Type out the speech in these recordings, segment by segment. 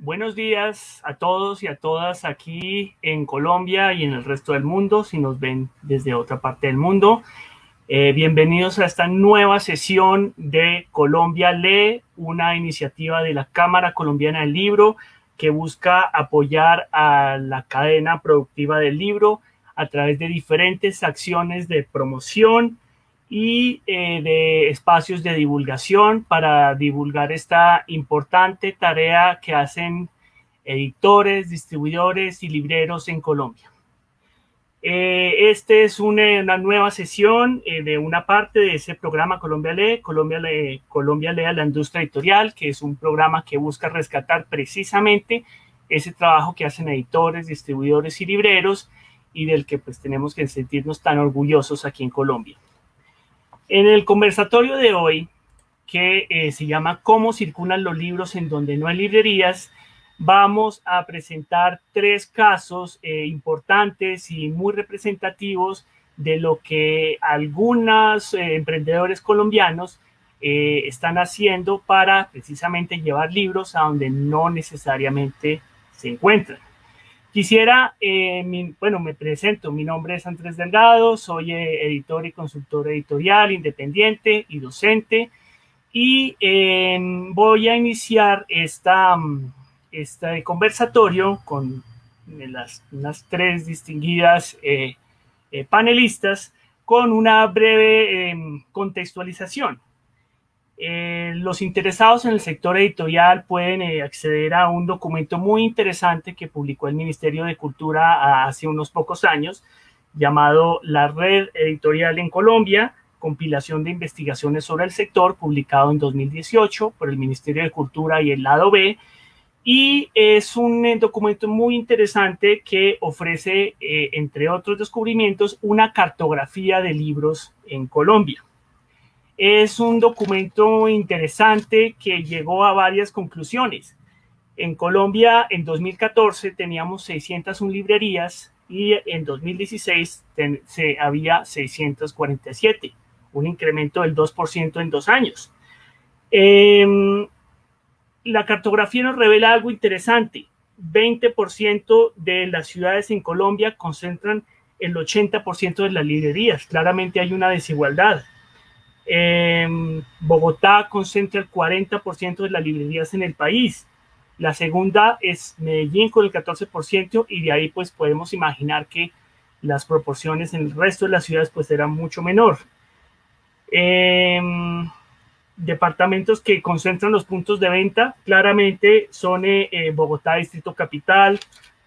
Buenos días a todos y a todas aquí en Colombia y en el resto del mundo, si nos ven desde otra parte del mundo. Bienvenidos a esta nueva sesión de Colombia Lee, una iniciativa de la Cámara Colombiana del Libro que busca apoyar a la cadena productiva del libro a través de diferentes acciones de promoción y de espacios de divulgación para divulgar esta importante tarea que hacen editores, distribuidores y libreros en Colombia. Este es una nueva sesión de una parte de ese programa Colombia Lee, Colombia Lee a la industria editorial, que es un programa que busca rescatar precisamente ese trabajo que hacen editores, distribuidores y libreros y del que pues tenemos que sentirnos tan orgullosos aquí en Colombia. En el conversatorio de hoy, que se llama ¿Cómo circulan los libros en donde no hay librerías?, vamos a presentar tres casos importantes y muy representativos de lo que algunos emprendedores colombianos están haciendo para precisamente llevar libros a donde no necesariamente se encuentran. Quisiera, me presento, mi nombre es Andrés Delgado, soy editor y consultor editorial independiente y docente, y voy a iniciar este conversatorio con unas tres distinguidas panelistas con una breve contextualización. Los interesados en el sector editorial pueden acceder a un documento muy interesante que publicó el Ministerio de Cultura hace unos pocos años, llamado La Red Editorial en Colombia, compilación de investigaciones sobre el sector, publicado en 2018 por el Ministerio de Cultura y el Lado B, y es un documento muy interesante que ofrece, entre otros descubrimientos, una cartografía de libros en Colombia. Es un documento interesante que llegó a varias conclusiones. En Colombia, en 2014, teníamos 601 librerías y en 2016 había 647, un incremento del 2% en 2 años. La cartografía nos revela algo interesante. 20% de las ciudades en Colombia concentran el 80% de las librerías. Claramente hay una desigualdad. Bogotá concentra el 40% de las librerías en el país. La segunda es Medellín con el 14% y de ahí pues podemos imaginar que las proporciones en el resto de las ciudades pues eran mucho menor. Departamentos que concentran los puntos de venta claramente son Bogotá, Distrito Capital,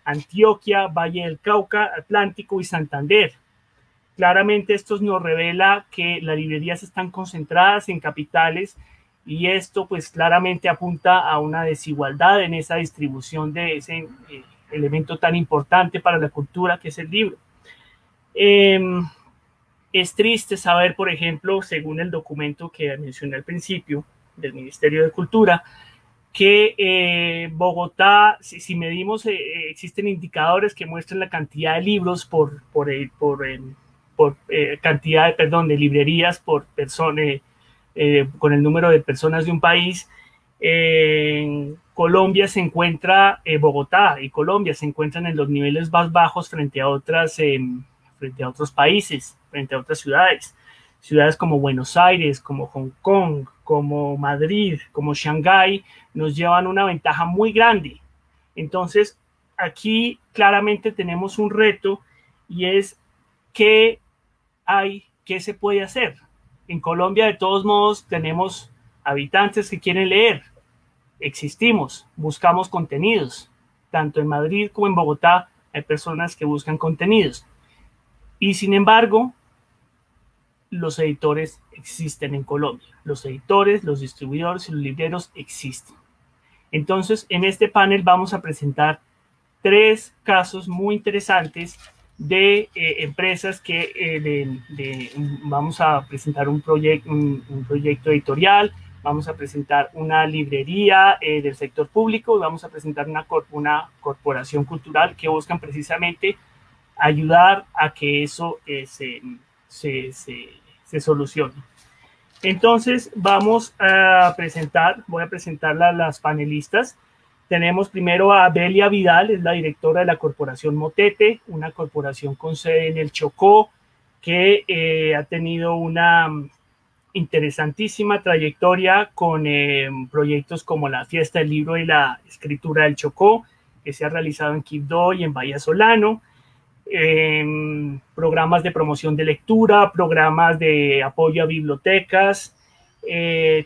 Antioquia, Valle del Cauca, Atlántico y Santander. Claramente esto nos revela que las librerías están concentradas en capitales y esto pues claramente apunta a una desigualdad en esa distribución de ese elemento tan importante para la cultura que es el libro. Es triste saber, por ejemplo, según el documento que mencioné al principio del Ministerio de Cultura, que Bogotá, si medimos, existen indicadores que muestran la cantidad de libros por cantidad de librerías por persona, con el número de personas de un país. Colombia se encuentra, Bogotá y Colombia se encuentran en los niveles más bajos frente a otros países, frente a otras ciudades. Ciudades como Buenos Aires, como Hong Kong, como Madrid, como Shanghái, nos llevan una ventaja muy grande. Entonces, aquí claramente tenemos un reto y es ¿qué se puede hacer? En Colombia, de todos modos, tenemos habitantes que quieren leer. Existimos, buscamos contenidos. Tanto en Madrid como en Bogotá hay personas que buscan contenidos. Y sin embargo, los editores existen en Colombia. Los editores, los distribuidores y los libreros existen. Entonces, en este panel vamos a presentar tres casos muy interesantes de empresas que vamos a presentar un proyecto editorial, vamos a presentar una librería del sector público y vamos a presentar una corporación cultural que buscan precisamente ayudar a que eso se solucione. Entonces voy a presentar a las panelistas Tenemos primero a Belia Vidal, es la directora de la Corporación Motete, una corporación con sede en el Chocó, que ha tenido una interesantísima trayectoria con proyectos como la Fiesta del Libro y la Escritura del Chocó, que se ha realizado en Quibdó y en Vallasolano, programas de promoción de lectura, programas de apoyo a bibliotecas,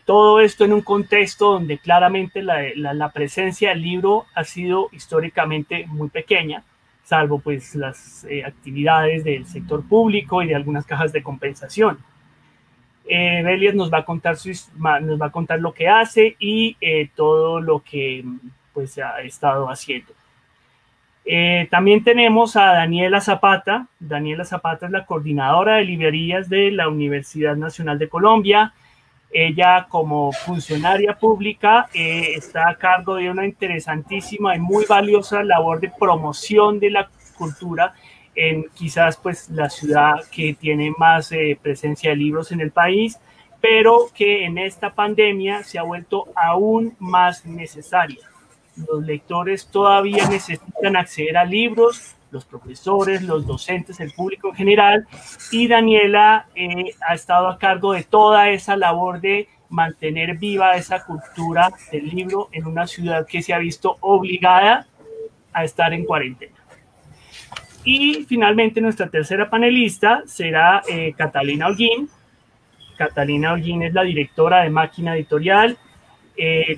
todo esto en un contexto donde claramente la presencia del libro ha sido históricamente muy pequeña, salvo pues las actividades del sector público y de algunas cajas de compensación. Belia nos va a contar lo que hace y todo lo que pues ha estado haciendo. También tenemos a Daniela Zapata. Daniela Zapata es la coordinadora de librerías de la Universidad Nacional de Colombia. Ella, como funcionaria pública, está a cargo de una interesantísima y muy valiosa labor de promoción de la cultura en quizás pues la ciudad que tiene más presencia de libros en el país, pero que en esta pandemia se ha vuelto aún más necesaria. Los lectores todavía necesitan acceder a libros, los profesores, los docentes, el público en general, y Daniela ha estado a cargo de toda esa labor de mantener viva esa cultura del libro en una ciudad que se ha visto obligada a estar en cuarentena. Y finalmente nuestra tercera panelista será Catalina Holguín. Catalina Holguín es la directora de Máquina Editorial.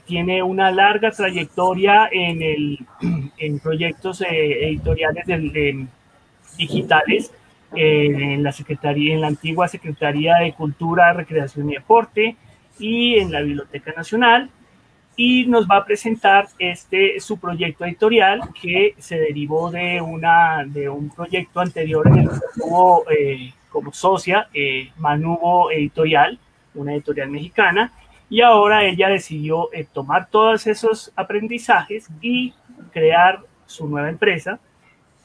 Tiene una larga trayectoria en proyectos editoriales digitales en la antigua Secretaría de Cultura, Recreación y Deporte y en la Biblioteca Nacional, y nos va a presentar su proyecto editorial que se derivó de un proyecto anterior en el que tuvo como socia Manubo Editorial, una editorial mexicana, y ahora ella decidió tomar todos esos aprendizajes y crear su nueva empresa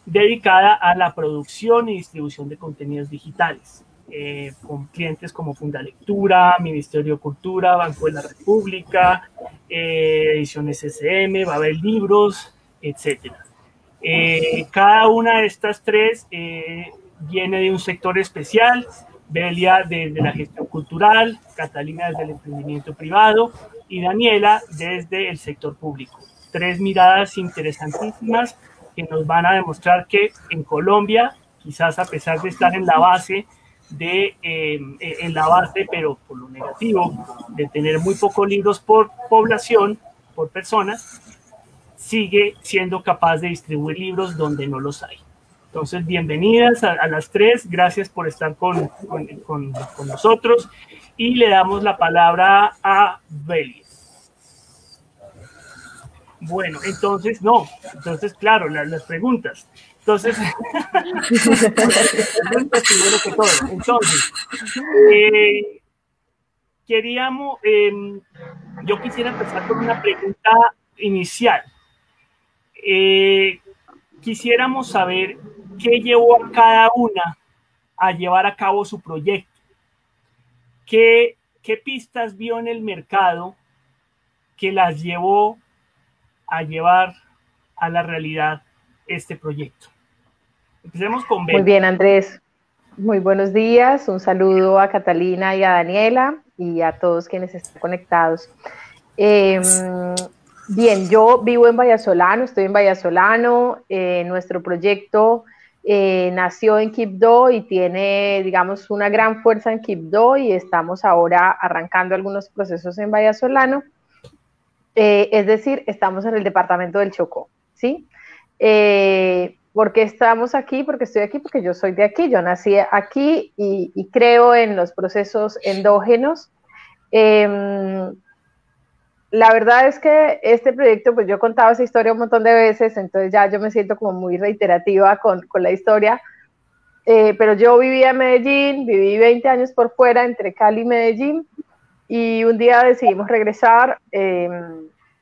dedicada a la producción y distribución de contenidos digitales, con clientes como Fundalectura, Ministerio de Cultura, Banco de la República, Ediciones SM, Babel Libros, etc. Cada una de estas tres viene de un sector especial. Belia desde la gestión cultural, Catalina desde el emprendimiento privado y Daniela desde el sector público. Tres miradas interesantísimas que nos van a demostrar que en Colombia, quizás a pesar de estar en la base, pero por lo negativo, de tener muy pocos libros por población, por personas, sigue siendo capaz de distribuir libros donde no los hay. Entonces, bienvenidas a las tres, gracias por estar con nosotros, y le damos la palabra a Belia. Bueno, entonces, claro, las preguntas. Entonces, yo quisiera empezar con una pregunta inicial. Quisiéramos saber qué llevó a cada una a llevar a cabo su proyecto. ¿Qué pistas vio en el mercado que las llevó a llevar a la realidad este proyecto? Empecemos con Ben. Muy bien, Andrés. Muy buenos días. Un saludo a Catalina y a Daniela y a todos quienes están conectados. Bien, yo vivo en Vallasolano, estoy en Vallasolano. Nuestro proyecto nació en Quibdó y tiene, digamos, una gran fuerza en Quibdó, y estamos ahora arrancando algunos procesos en Vallasolano. Es decir, estamos en el departamento del Chocó, ¿sí? ¿Por qué estamos aquí? Porque estoy aquí, porque yo soy de aquí, yo nací aquí y creo en los procesos endógenos. La verdad es que este proyecto, pues yo he contado esa historia un montón de veces, entonces ya yo me siento como muy reiterativa con la historia, pero yo vivía en Medellín, viví 20 años por fuera, entre Cali y Medellín, y un día decidimos regresar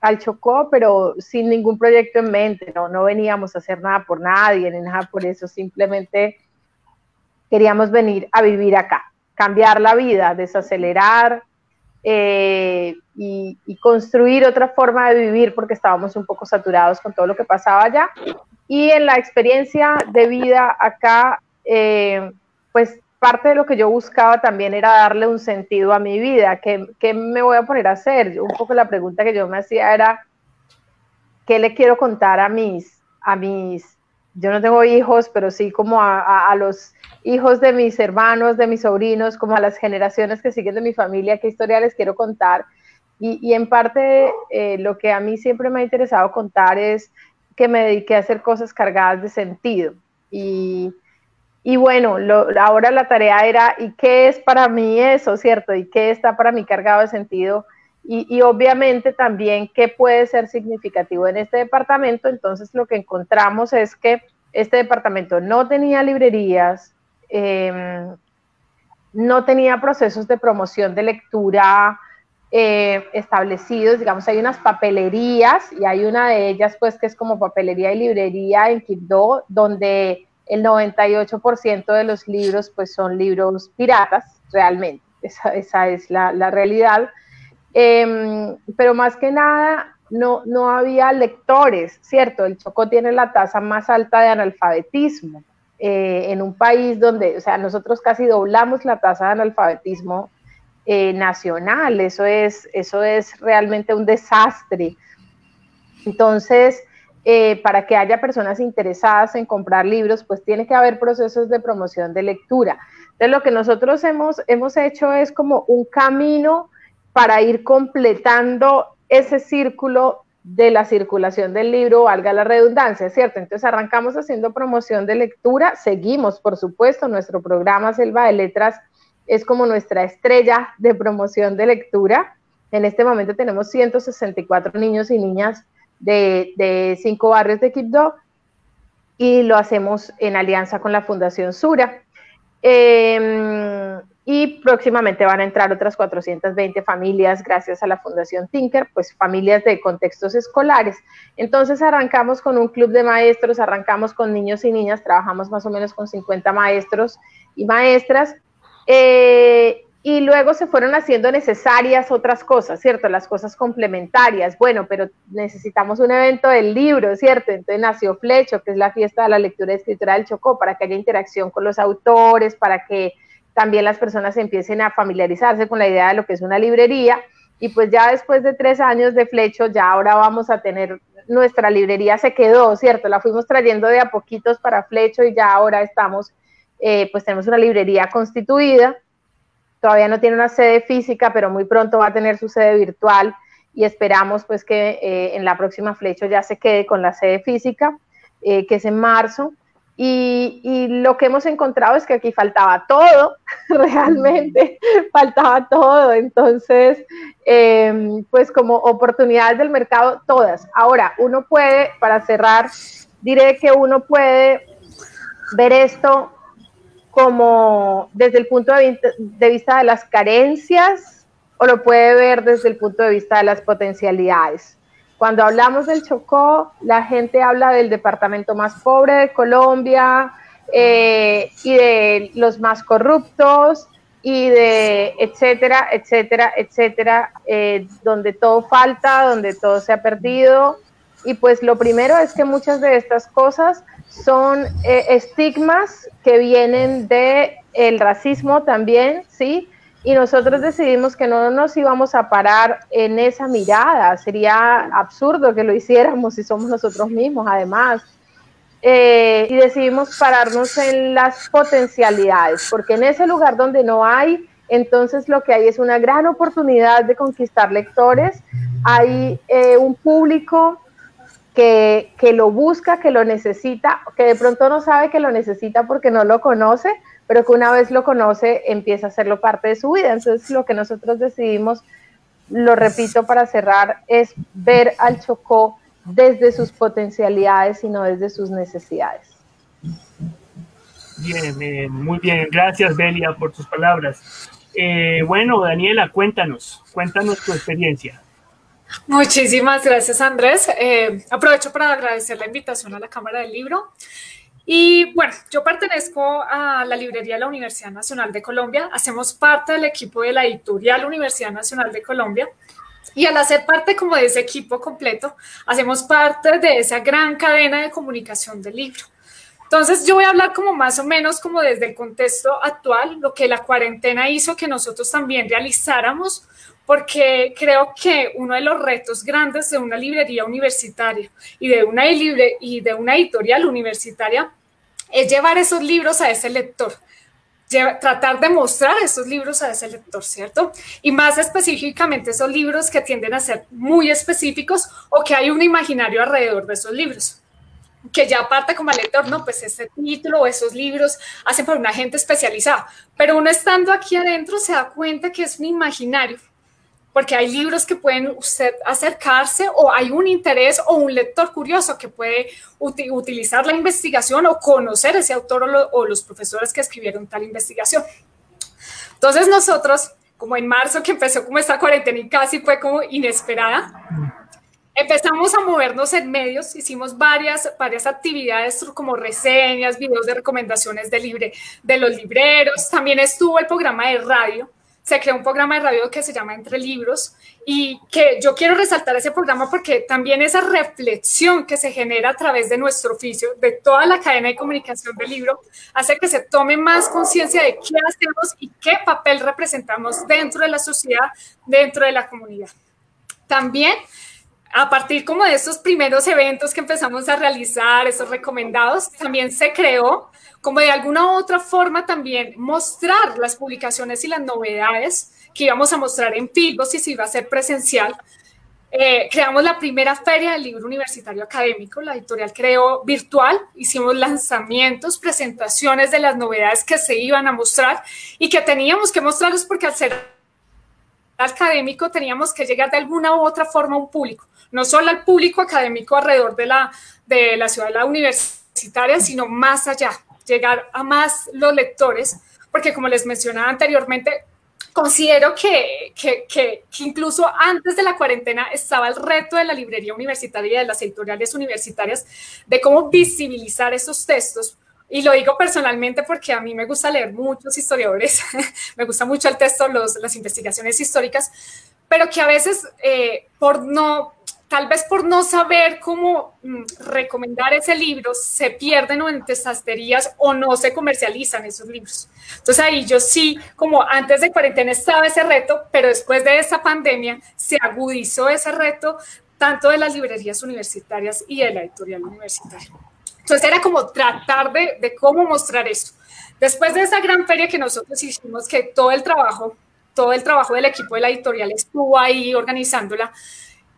al Chocó, pero sin ningún proyecto en mente, no veníamos a hacer nada por nadie, ni nada por eso, simplemente queríamos venir a vivir acá, cambiar la vida, desacelerar, y construir otra forma de vivir porque estábamos un poco saturados con todo lo que pasaba allá. Y en la experiencia de vida acá, pues parte de lo que yo buscaba también era darle un sentido a mi vida. ¿Qué me voy a poner a hacer? Un poco la pregunta que yo me hacía era, ¿qué le quiero contar a mis, yo no tengo hijos, pero sí como a los hijos de mis hermanos, de mis sobrinos, como a las generaciones que siguen de mi familia, qué historia les quiero contar? Y en parte lo que a mí siempre me ha interesado contar es que me dediqué a hacer cosas cargadas de sentido. Y bueno, ahora la tarea era, ¿y qué es para mí eso, cierto? ¿Y qué está para mí cargado de sentido? Y obviamente también qué puede ser significativo en este departamento. Entonces lo que encontramos es que este departamento no tenía librerías, no tenía procesos de promoción de lectura establecidos. Digamos, hay unas papelerías y hay una de ellas pues que es como papelería y librería en Quibdó, donde el 98% de los libros pues son libros piratas, realmente, esa es la realidad. Pero más que nada no había lectores, ¿cierto? El Chocó tiene la tasa más alta de analfabetismo en un país donde, o sea, nosotros casi doblamos la tasa de analfabetismo nacional. Eso es realmente un desastre. Entonces, para que haya personas interesadas en comprar libros, pues tiene que haber procesos de promoción de lectura. Entonces, lo que nosotros hemos hecho es como un camino para ir completando ese círculo de la circulación del libro, valga la redundancia, ¿cierto? Entonces arrancamos haciendo promoción de lectura, seguimos, por supuesto, nuestro programa Selva de Letras es como nuestra estrella de promoción de lectura. En este momento tenemos 164 niños y niñas de 5 barrios de Quibdó y lo hacemos en alianza con la Fundación Sura. Y próximamente van a entrar otras 420 familias gracias a la Fundación Tinker, pues familias de contextos escolares. Entonces arrancamos con un club de maestros, arrancamos con niños y niñas, trabajamos más o menos con 50 maestros y maestras, y luego se fueron haciendo necesarias otras cosas, ¿cierto? Las cosas complementarias. Bueno, pero necesitamos un evento del libro, ¿cierto? Entonces nació Flecho, que es la fiesta de la lectura y escritura del Chocó, para que haya interacción con los autores, para que también las personas empiecen a familiarizarse con la idea de lo que es una librería. Y pues ya después de 3 años de Flecho, ya ahora vamos a tener, nuestra librería se quedó, ¿cierto? La fuimos trayendo de a poquitos para Flecho y ya ahora estamos, pues tenemos una librería constituida. Todavía no tiene una sede física, pero muy pronto va a tener su sede virtual y esperamos pues que en la próxima Flecho ya se quede con la sede física, que es en marzo. Y lo que hemos encontrado es que aquí faltaba todo, realmente faltaba todo. Entonces, pues como oportunidades del mercado, todas. Ahora, uno puede, para cerrar, diré que uno puede ver esto como desde el punto de vista de las carencias o lo puede ver desde el punto de vista de las potencialidades. Cuando hablamos del Chocó, la gente habla del departamento más pobre de Colombia y de los más corruptos y de etcétera, etcétera, etcétera, donde todo falta, donde todo se ha perdido. Y pues lo primero es que muchas de estas cosas son estigmas que vienen del racismo también, ¿sí? Y nosotros decidimos que no nos íbamos a parar en esa mirada. Sería absurdo que lo hiciéramos si somos nosotros mismos, además. Y decidimos pararnos en las potencialidades, porque en ese lugar donde no hay, entonces lo que hay es una gran oportunidad de conquistar lectores. Hay un público que lo busca, que lo necesita, que de pronto no sabe que lo necesita porque no lo conoce, pero que una vez lo conoce empieza a hacerlo parte de su vida. Entonces lo que nosotros decidimos, lo repito para cerrar, es ver al Chocó desde sus potencialidades y no desde sus necesidades. Bien, muy bien. Gracias, Belia, por tus palabras. Bueno, Daniela, cuéntanos tu experiencia. Muchísimas gracias, Andrés. Aprovecho para agradecer la invitación a la Cámara del Libro Y bueno, yo pertenezco a la librería de la Universidad Nacional de Colombia, hacemos parte del equipo de la editorial Universidad Nacional de Colombia. Y al hacer parte como de ese equipo completo, hacemos parte de esa gran cadena de comunicación del libro. Entonces yo voy a hablar como más o menos como desde el contexto actual, lo que la cuarentena hizo que nosotros también realizáramos, porque creo que uno de los retos grandes de una librería universitaria y de una editorial universitaria es llevar esos libros a ese lector. Tratar de mostrar esos libros a ese lector, ¿cierto? Y más específicamente esos libros que tienden a ser muy específicos o que hay un imaginario alrededor de esos libros, que ya parte como al lector, no, pues ese título o esos libros hacen para una gente especializada, pero uno estando aquí adentro se da cuenta que es un imaginario, porque hay libros que pueden usted acercarse o hay un interés o un lector curioso que puede utilizar la investigación o conocer ese autor o los profesores que escribieron tal investigación. Entonces nosotros, como en marzo que empezó como esta cuarentena y casi fue como inesperada, empezamos a movernos en medios, hicimos varias actividades como reseñas, videos de recomendaciones de los libreros, también estuvo el programa de radio. Se creó un programa de radio que se llama Entre Libros y que yo quiero resaltar ese programa porque también esa reflexión que se genera a través de nuestro oficio, de toda la cadena de comunicación del libro, hace que se tome más conciencia de qué hacemos y qué papel representamos dentro de la sociedad, dentro de la comunidad. También, a partir como de estos primeros eventos que empezamos a realizar, esos recomendados, también se creó como de alguna u otra forma también mostrar las publicaciones y las novedades que íbamos a mostrar en Filbos y si iba a ser presencial. Creamos la primera feria del libro universitario académico, la editorial creó virtual, hicimos lanzamientos, presentaciones de las novedades que se iban a mostrar y que teníamos que mostrarlos porque al ser académico teníamos que llegar de alguna u otra forma a un público, no solo al público académico alrededor de la ciudad de la universitaria, sino más allá, llegar a más los lectores, porque como les mencionaba anteriormente, considero que incluso antes de la cuarentena estaba el reto de la librería universitaria y de las editoriales universitarias de cómo visibilizar esos textos. Y lo digo personalmente porque a mí me gusta leer muchos historiadores, me gusta mucho el texto, las investigaciones históricas, pero que a veces tal vez por no saber cómo recomendar ese libro, se pierden o en tesasterías o no se comercializan esos libros. Entonces ahí yo sí, como antes de cuarentena estaba ese reto, pero después de esa pandemia se agudizó ese reto tanto de las librerías universitarias y de la editorial universitaria. Entonces era como tratar de cómo mostrar eso. Después de esa gran feria que nosotros hicimos, que todo el trabajo del equipo de la editorial estuvo ahí organizándola,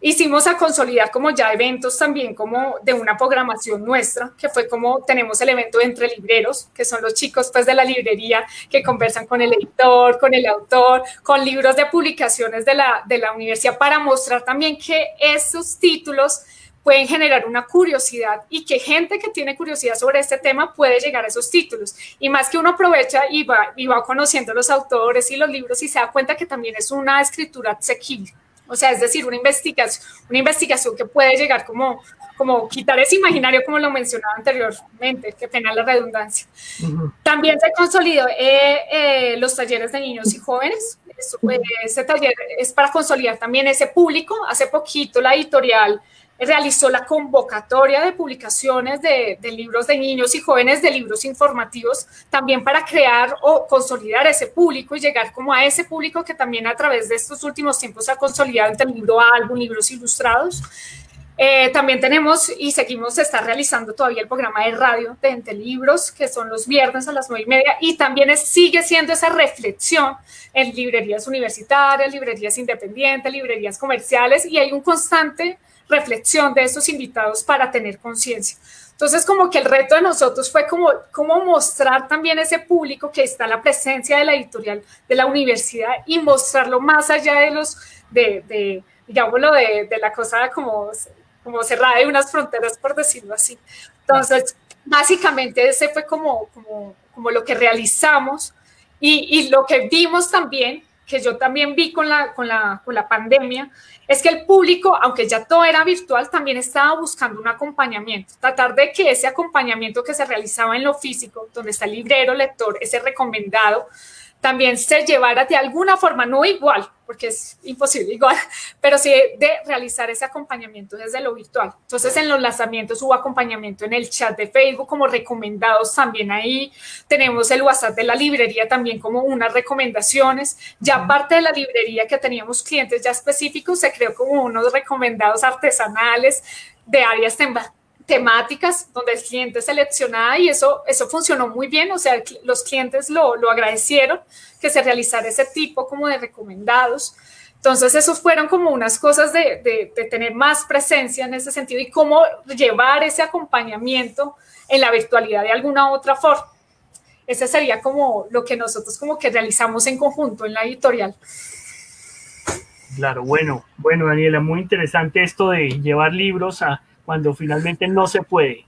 hicimos a consolidar como ya eventos también como de una programación nuestra, que fue como tenemos el evento de Entre Libreros, que son los chicos pues de la librería que conversan con el editor, con el autor, con libros de publicaciones de la universidad para mostrar también que esos títulos pueden generar una curiosidad y que gente que tiene curiosidad sobre este tema puede llegar a esos títulos. Y más que uno aprovecha y va conociendo los autores y los libros y se da cuenta que también es una escritura asequible. O sea, es decir, una investigación que puede llegar como quitar ese imaginario, como lo mencionaba anteriormente, que pena la redundancia. También se consolidó los talleres de niños y jóvenes. Ese taller es para consolidar también ese público. Hace poquito la editorial realizó la convocatoria de publicaciones de libros de niños y jóvenes, de libros informativos, también para crear o consolidar ese público y llegar como a ese público que también a través de estos últimos tiempos se ha consolidado entre el libro álbum, libros ilustrados. También tenemos y seguimos, se está realizando todavía el programa de radio de Entre Libros, que son los viernes a las 9:30, y también sigue siendo esa reflexión en librerías universitarias, librerías independientes, librerías comerciales, y hay un constante reflexión de estos invitados para tener conciencia. Entonces, como que el reto de nosotros fue como mostrar también ese público que está la presencia de la editorial de la universidad y mostrarlo más allá de digámoslo, de la cosa como cerrada de unas fronteras, por decirlo así. Entonces, básicamente ese fue como lo que realizamos y lo que vimos también que yo también vi con la pandemia, es que el público, aunque ya todo era virtual, también estaba buscando un acompañamiento, tratar de que ese acompañamiento que se realizaba en lo físico, donde está el librero, lector, ese recomendado, también se llevara de alguna forma, no igual, porque es imposible igual, pero sí de realizar ese acompañamiento desde lo virtual. Entonces, en los lanzamientos hubo acompañamiento en el chat de Facebook como recomendados también ahí. Tenemos el WhatsApp de la librería también como unas recomendaciones. Ya aparte de la librería que teníamos clientes ya específicos, se creó como unos recomendados artesanales de áreas temáticas donde el cliente seleccionaba y eso funcionó muy bien, o sea, los clientes lo agradecieron que se realizara ese tipo como de recomendados. Entonces, esos fueron como unas cosas de tener más presencia en ese sentido y cómo llevar ese acompañamiento en la virtualidad de alguna otra forma. Ese sería como lo que nosotros como que realizamos en conjunto en la editorial. Claro, bueno, Daniela, muy interesante esto de llevar libros a cuando finalmente no se puede,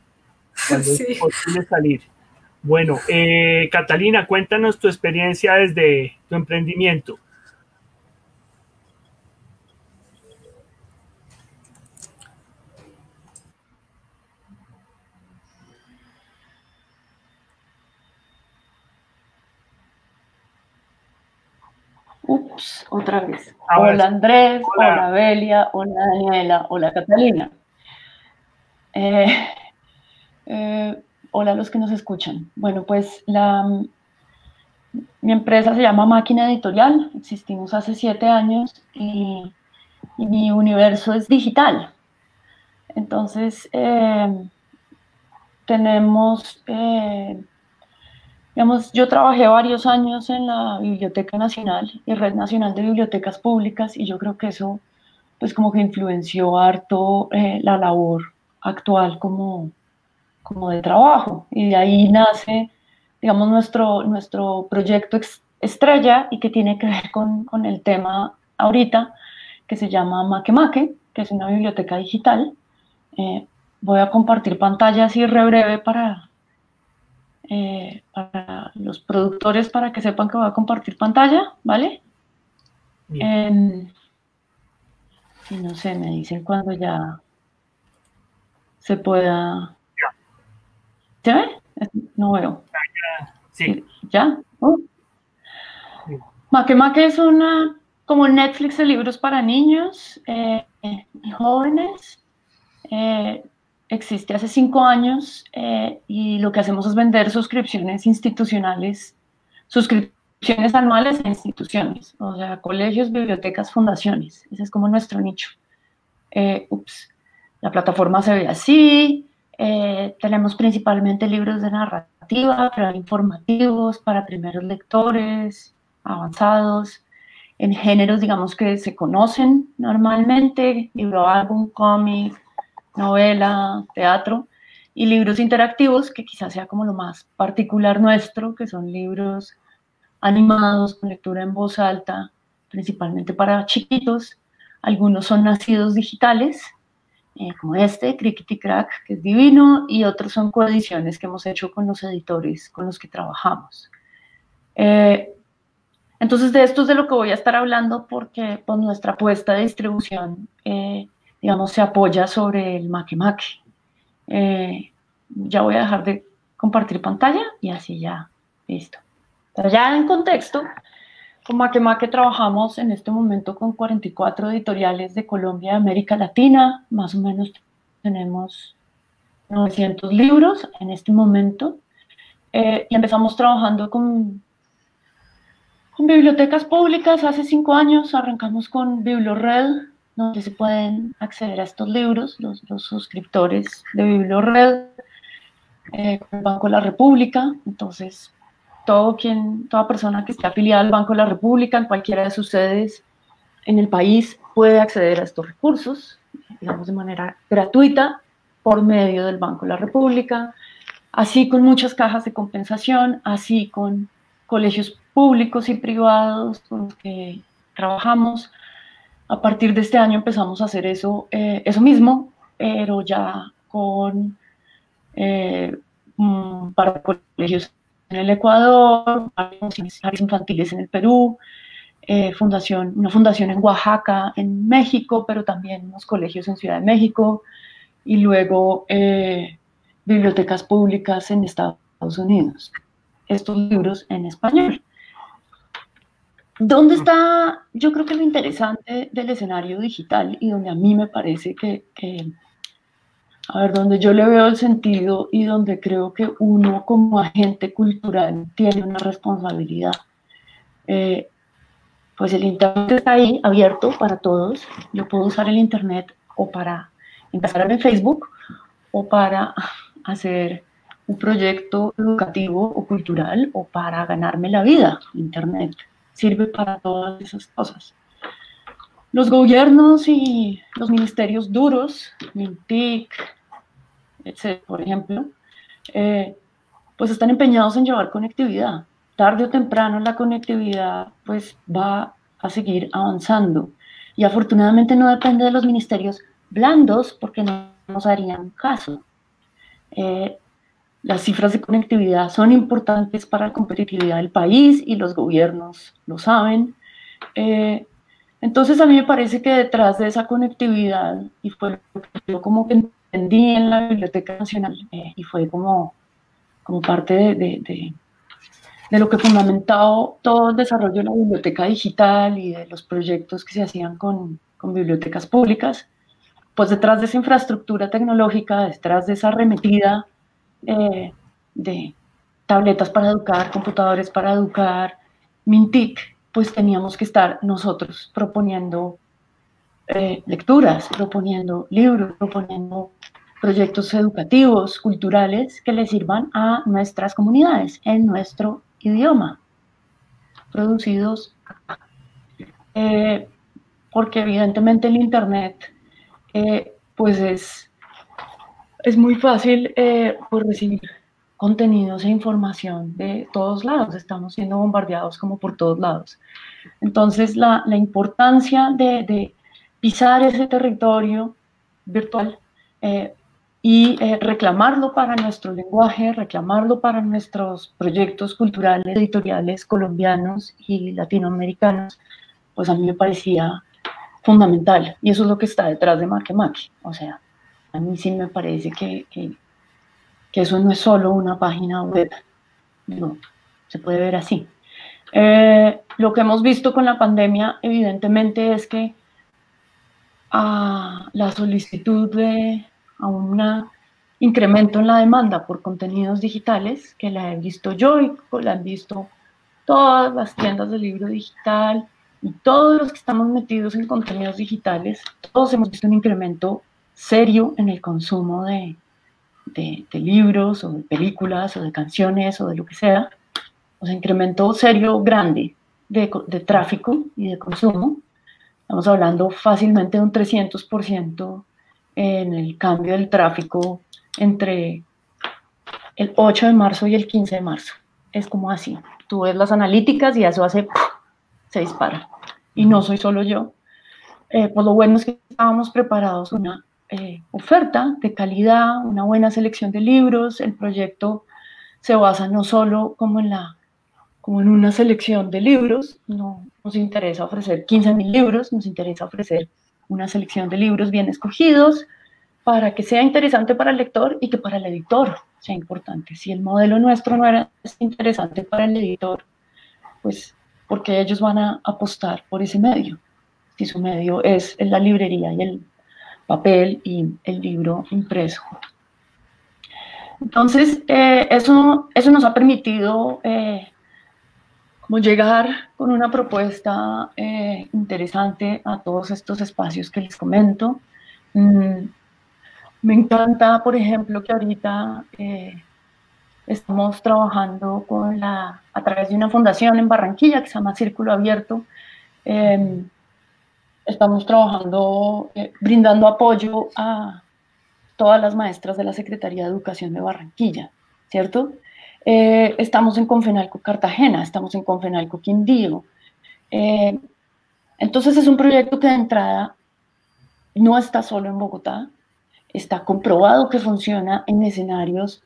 cuando sí. Es posible salir. Bueno, Catalina, cuéntanos tu experiencia desde tu emprendimiento. Ups, otra vez. Hola Andrés, hola Belia, hola Daniela, hola Catalina. Hola a los que nos escuchan. Bueno, pues mi empresa se llama Máquina Editorial, existimos hace 7 años y mi universo es digital. Entonces, tenemos... digamos, yo trabajé varios años en la Biblioteca Nacional y Red Nacional de Bibliotecas Públicas y yo creo que eso pues como que influenció harto la labor actual como de trabajo y de ahí nace, digamos, nuestro proyecto estrella y que tiene que ver con el tema ahorita que se llama Makemake, que es una biblioteca digital. Voy a compartir pantalla así re breve para los productores para que sepan que voy a compartir pantalla, ¿vale? Y no sé, me dicen cuando ya se pueda... ¿Se ve? No veo. Sí. ¿Ya? Sí. Makemake es como Netflix de libros para niños y jóvenes. Existe hace 5 años y lo que hacemos es vender suscripciones institucionales, suscripciones anuales a instituciones, o sea, colegios, bibliotecas, fundaciones. Ese es como nuestro nicho. La plataforma se ve así. Tenemos principalmente libros de narrativa, pero informativos para primeros lectores, avanzados, en géneros, digamos, que se conocen normalmente, libro, álbum, cómic, novela, teatro, y libros interactivos, que quizás sea como lo más particular nuestro, que son libros animados con lectura en voz alta, principalmente para chiquitos. Algunos son nacidos digitales, como este, Crickety Crack, que es divino, y otros son coediciones que hemos hecho con los editores con los que trabajamos. Entonces, de esto es de lo que voy a estar hablando porque pues, nuestra apuesta de distribución digamos, se apoya sobre el Makemake. Ya voy a dejar de compartir pantalla y así ya, listo. Pero ya en contexto, con Makemake trabajamos en este momento con 44 editoriales de Colombia y América Latina, más o menos tenemos 900 libros en este momento, y empezamos trabajando con bibliotecas públicas hace 5 años, arrancamos con BiblioRed, donde se pueden acceder a estos libros, los suscriptores de BiblioRed, con el Banco de la República. Entonces, toda persona que esté afiliada al Banco de la República, en cualquiera de sus sedes en el país, puede acceder a estos recursos, digamos, de manera gratuita, por medio del Banco de la República, así con muchas cajas de compensación, así con colegios públicos y privados con los que trabajamos. A partir de este año empezamos a hacer eso mismo, pero ya para colegios en el Ecuador, para jardines infantiles en el Perú, una fundación en Oaxaca, en México, pero también unos colegios en Ciudad de México, y luego bibliotecas públicas en Estados Unidos. Estos libros en español. ¿Dónde está, yo creo que lo interesante del escenario digital y donde a mí me parece a ver, donde yo le veo el sentido y donde creo que uno como agente cultural tiene una responsabilidad? Pues el internet está ahí, abierto para todos. Yo puedo usar el internet o para empezar en Facebook o para hacer un proyecto educativo o cultural o para ganarme la vida. Internet sirve para todas esas cosas. Los gobiernos y los ministerios duros, MINTIC, etc., por ejemplo, pues están empeñados en llevar conectividad. Tarde o temprano la conectividad pues va a seguir avanzando. Y afortunadamente no depende de los ministerios blandos porque no nos harían caso. Las cifras de conectividad son importantes para la competitividad del país y los gobiernos lo saben. Entonces a mí me parece que detrás de esa conectividad, y fue lo que yo como que entendí en la Biblioteca Nacional, y fue como parte de lo que fundamentó todo el desarrollo de la biblioteca digital y de los proyectos que se hacían con bibliotecas públicas, pues detrás de esa infraestructura tecnológica, detrás de esa arremetida de tabletas para educar, computadores para educar, MINTIC, pues teníamos que estar nosotros proponiendo lecturas, proponiendo libros, proponiendo proyectos educativos, culturales, que le sirvan a nuestras comunidades, en nuestro idioma, producidos acá. Porque evidentemente el internet, pues es muy fácil pues recibir contenidos e información de todos lados, estamos siendo bombardeados como por todos lados. Entonces la importancia de pisar ese territorio virtual y reclamarlo para nuestro lenguaje, reclamarlo para nuestros proyectos culturales, editoriales colombianos y latinoamericanos, pues a mí me parecía fundamental. Y eso es lo que está detrás de Makemake. O sea, a mí sí me parece que eso no es solo una página web. No, se puede ver así. Lo que hemos visto con la pandemia, evidentemente, es que la solicitud a un incremento en la demanda por contenidos digitales, que la he visto yo y la han visto todas las tiendas de libro digital y todos los que estamos metidos en contenidos digitales, todos hemos visto un incremento serio en el consumo de libros o de películas o de canciones o de lo que sea, o sea, incremento serio, grande de tráfico y de consumo. Estamos hablando fácilmente de un 300% en el cambio del tráfico entre el 8 de marzo y el 15 de marzo. Es como así. Tú ves las analíticas y eso hace, se dispara. Y no soy solo yo. Pues lo bueno es que estábamos preparados una oferta de calidad, una buena selección de libros. El proyecto se basa no solo como en una selección de libros, no nos interesa ofrecer 15.000 libros, nos interesa ofrecer una selección de libros bien escogidos para que sea interesante para el lector y que para el editor sea importante. Si el modelo nuestro no era interesante para el editor, pues porque ellos van a apostar por ese medio. Si su medio es la librería y el papel y el libro impreso. Entonces, eso nos ha permitido como llegar con una propuesta interesante a todos estos espacios que les comento. Me encanta, por ejemplo, que ahorita estamos trabajando a través de una fundación en Barranquilla que se llama Círculo Abierto. Estamos trabajando, brindando apoyo a todas las maestras de la Secretaría de Educación de Barranquilla, ¿cierto? Estamos en Confenalco Cartagena, estamos en Confenalco Quindío. Entonces es un proyecto que de entrada no está solo en Bogotá, está comprobado que funciona en escenarios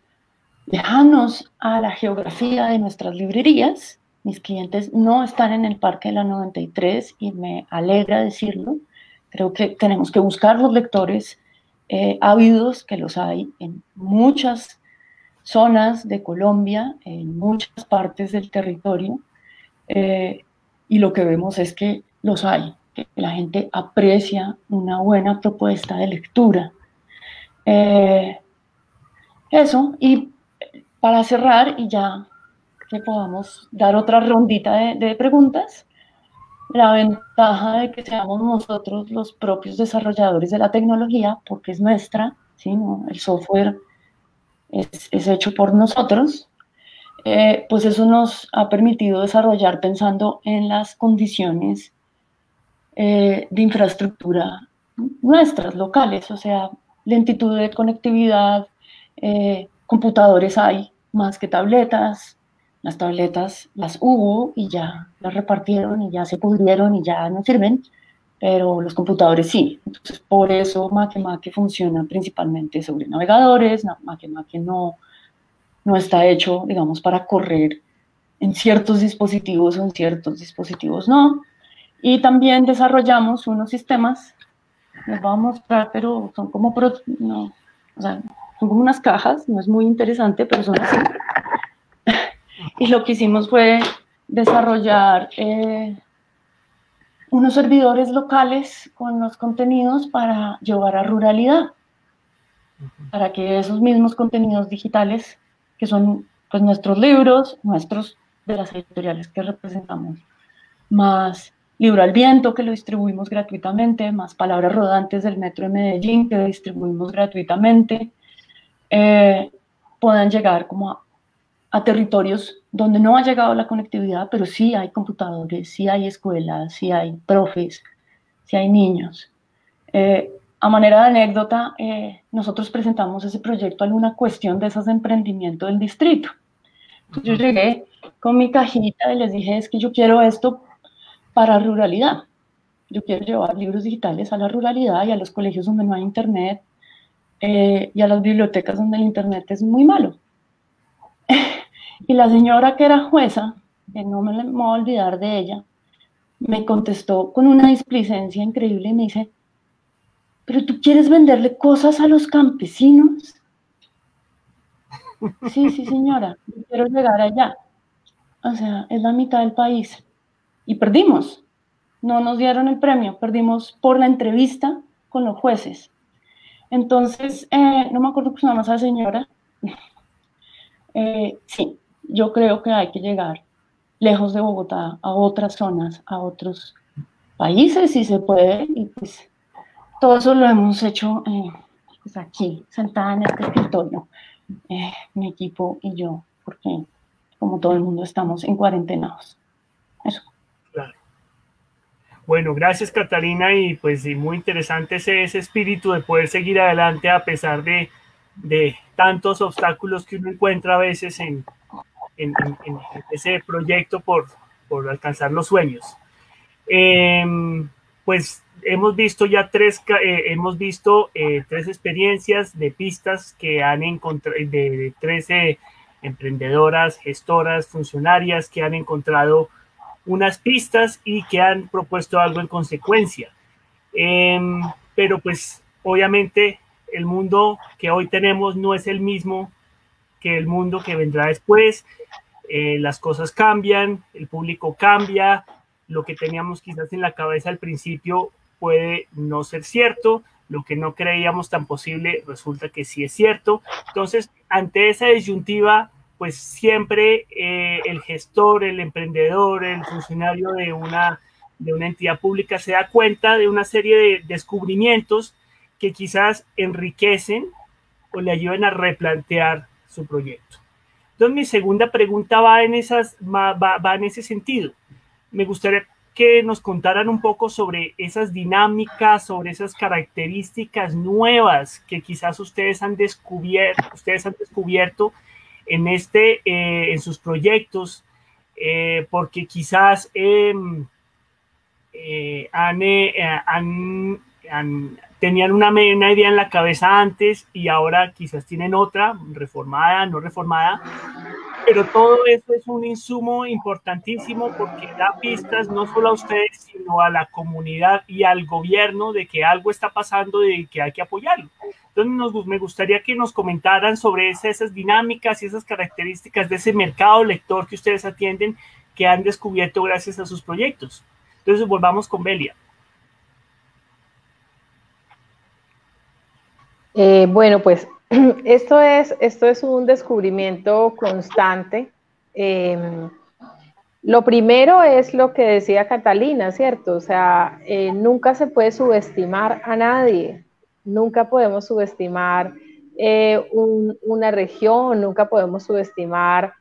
lejanos a la geografía de nuestras librerías, mis clientes no están en el Parque de la 93 y me alegra decirlo. Creo que tenemos que buscar los lectores ávidos, que los hay en muchas zonas de Colombia, en muchas partes del territorio, y lo que vemos es que los hay, que la gente aprecia una buena propuesta de lectura. Eso, y para cerrar, y ya que podamos dar otra rondita de preguntas, la ventaja de que seamos nosotros los propios desarrolladores de la tecnología, porque es nuestra, ¿sí? ¿No? El software es hecho por nosotros, pues eso nos ha permitido desarrollar pensando en las condiciones de infraestructura nuestras, locales, o sea, lentitud de conectividad, computadores hay más que tabletas. Las tabletas las hubo y ya las repartieron y ya se pudrieron y ya no sirven, pero los computadores sí. Entonces, por eso Makemake funciona principalmente sobre navegadores. Makemake no está hecho, digamos, para correr en ciertos dispositivos o en ciertos dispositivos no. Y también desarrollamos unos sistemas, les voy a mostrar, pero son como, no, o sea, son como unas cajas, no es muy interesante, pero son así. Y lo que hicimos fue desarrollar unos servidores locales con los contenidos para llevar a ruralidad, para que esos mismos contenidos digitales, que son pues nuestros libros, nuestros de las editoriales que representamos, más Libro al Viento, que lo distribuimos gratuitamente, más Palabras Rodantes del Metro de Medellín, que lo distribuimos gratuitamente, puedan llegar como a territorios donde no ha llegado la conectividad, pero sí hay computadores, sí hay escuelas, sí hay profes, sí hay niños. A manera de anécdota, nosotros presentamos ese proyecto a una cuestión de esas de emprendimiento del distrito. Entonces yo llegué con mi cajita y les dije, es que yo quiero esto para ruralidad. Yo quiero llevar libros digitales a la ruralidad y a los colegios donde no hay internet, y a las bibliotecas donde el internet es muy malo. Y la señora que era jueza, que no me voy a olvidar de ella, me contestó con una displicencia increíble y me dice, ¿pero tú quieres venderle cosas a los campesinos? Sí, sí, señora, yo quiero llegar allá. O sea, es la mitad del país. Y perdimos. No nos dieron el premio, perdimos por la entrevista con los jueces. Entonces, no me acuerdo cómo se llama esa señora. Sí, yo creo que hay que llegar lejos de Bogotá, a otras zonas, a otros países, si se puede, y pues todo eso lo hemos hecho pues aquí, sentada en este escritorio, mi equipo y yo, porque como todo el mundo estamos en cuarentenados. Eso. Claro. Bueno, gracias Catalina, y pues sí, muy interesante ese espíritu de poder seguir adelante a pesar de tantos obstáculos que uno encuentra a veces en ese proyecto por alcanzar los sueños. Pues hemos visto ya tres experiencias de pistas que han encontrado, de 13 emprendedoras, gestoras, funcionarias que han encontrado unas pistas y que han propuesto algo en consecuencia. Pero pues obviamente el mundo que hoy tenemos no es el mismo que el mundo que vendrá después. Las cosas cambian, el público cambia, lo que teníamos quizás en la cabeza al principio puede no ser cierto, lo que no creíamos tan posible resulta que sí es cierto. Entonces, ante esa disyuntiva, pues siempre el gestor, el emprendedor, el funcionario de una entidad pública se da cuenta de una serie de descubrimientos que quizás enriquecen o le ayuden a replantear su proyecto. Entonces, mi segunda pregunta va en ese sentido. Me gustaría que nos contaran un poco sobre esas dinámicas, sobre esas características nuevas que quizás ustedes han descubierto en sus proyectos, porque quizás tenían una idea en la cabeza antes y ahora quizás tienen otra, reformada, no reformada, pero todo eso es un insumo importantísimo porque da pistas no solo a ustedes, sino a la comunidad y al gobierno de que algo está pasando y que hay que apoyarlo. Entonces me gustaría que nos comentaran sobre esas dinámicas y esas características de ese mercado lector que ustedes atienden, que han descubierto gracias a sus proyectos. Entonces volvamos con Belia. Bueno, pues esto es un descubrimiento constante. Lo primero es lo que decía Catalina, ¿cierto? O sea, nunca se puede subestimar a nadie, nunca podemos subestimar una región, nunca podemos subestimar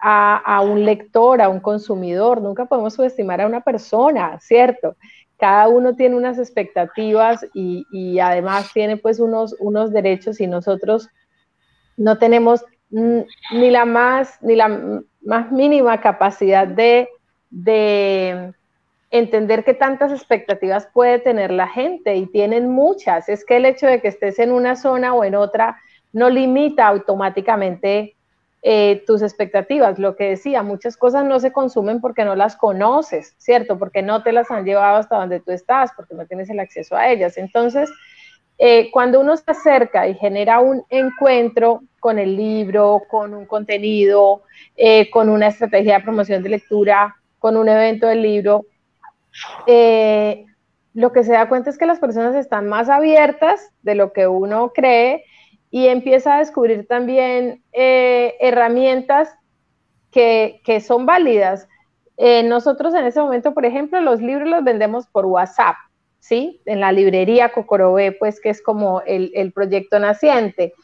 a un lector, a un consumidor, nunca podemos subestimar a una persona, ¿cierto? Cada uno tiene unas expectativas y además tiene pues unos derechos y nosotros no tenemos ni la más mínima capacidad de entender qué tantas expectativas puede tener la gente, y tienen muchas. Es que el hecho de que estés en una zona o en otra no limita automáticamente tus expectativas. Lo que decía, muchas cosas no se consumen porque no las conoces, ¿cierto? Porque no te las han llevado hasta donde tú estás, porque no tienes el acceso a ellas. Entonces, cuando uno se acerca y genera un encuentro con el libro, con un contenido, con una estrategia de promoción de lectura, con un evento del libro, lo que se da cuenta es que las personas están más abiertas de lo que uno cree y empieza a descubrir también herramientas que son válidas. Nosotros en ese momento, por ejemplo, los libros los vendemos por WhatsApp, ¿sí? En la librería Cocorobé, pues, que es como el proyecto naciente.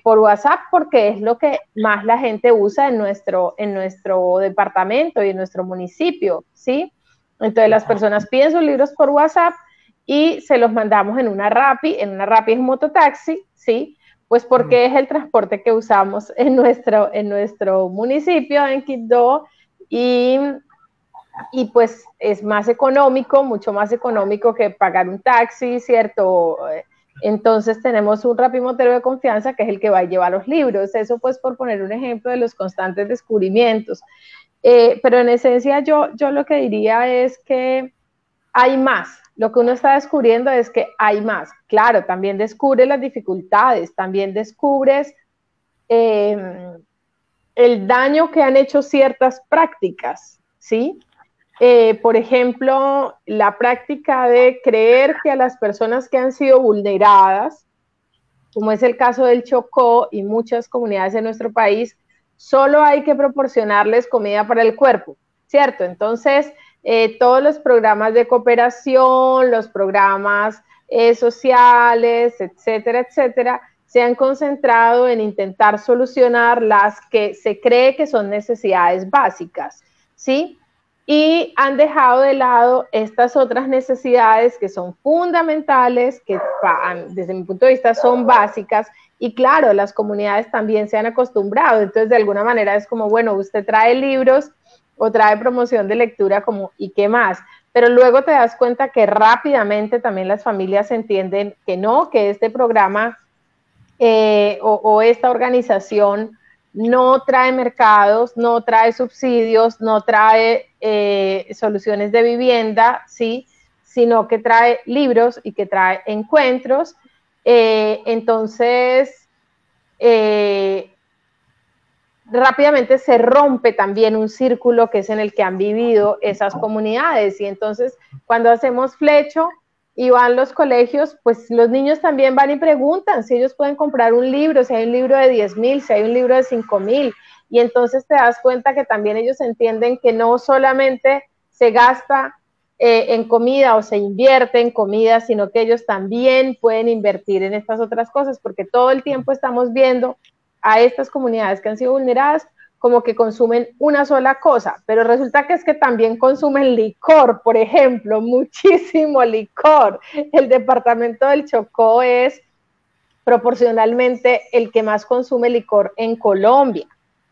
Por WhatsApp, porque es lo que más la gente usa en nuestro departamento y en nuestro municipio, ¿sí? Entonces las personas piden sus libros por WhatsApp y se los mandamos en una Rappi es un mototaxi, ¿sí? Pues porque es el transporte que usamos en nuestro municipio, en Quibdó, y pues es más económico, mucho más económico que pagar un taxi, ¿cierto? Entonces tenemos un Rappi Motero de confianza que es el que va a llevar los libros. Eso pues por poner un ejemplo de los constantes descubrimientos. Pero en esencia yo lo que diría es que hay más. Lo que uno está descubriendo es que hay más. Claro, también descubres las dificultades, también descubres el daño que han hecho ciertas prácticas, ¿sí? Por ejemplo, la práctica de creer que a las personas que han sido vulneradas, como es el caso del Chocó y muchas comunidades en nuestro país, solo hay que proporcionarles comida para el cuerpo, ¿cierto? Entonces, todos los programas de cooperación, los programas sociales, etcétera, etcétera, se han concentrado en intentar solucionar las que se cree que son necesidades básicas, ¿sí? Y han dejado de lado estas otras necesidades que son fundamentales, que desde mi punto de vista son básicas, y claro, las comunidades también se han acostumbrado. Entonces de alguna manera es como, bueno, usted trae libros o trae promoción de lectura, como, ¿y qué más? Pero luego te das cuenta que rápidamente también las familias entienden que no, que este programa o esta organización no trae mercados, no trae subsidios, no trae soluciones de vivienda, ¿sí? Sino que trae libros y que trae encuentros. Entonces, rápidamente se rompe también un círculo que es en el que han vivido esas comunidades. Y entonces, cuando hacemos flecho y van los colegios, pues los niños también van y preguntan si ellos pueden comprar un libro, si hay un libro de 10.000, si hay un libro de 5.000, y entonces te das cuenta que también ellos entienden que no solamente se gasta en comida o se invierte en comida, sino que ellos también pueden invertir en estas otras cosas, porque todo el tiempo estamos viendo a estas comunidades que han sido vulneradas como que consumen una sola cosa, pero resulta que es que también consumen licor, por ejemplo, muchísimo licor. El departamento del Chocó es proporcionalmente el que más consume licor en Colombia,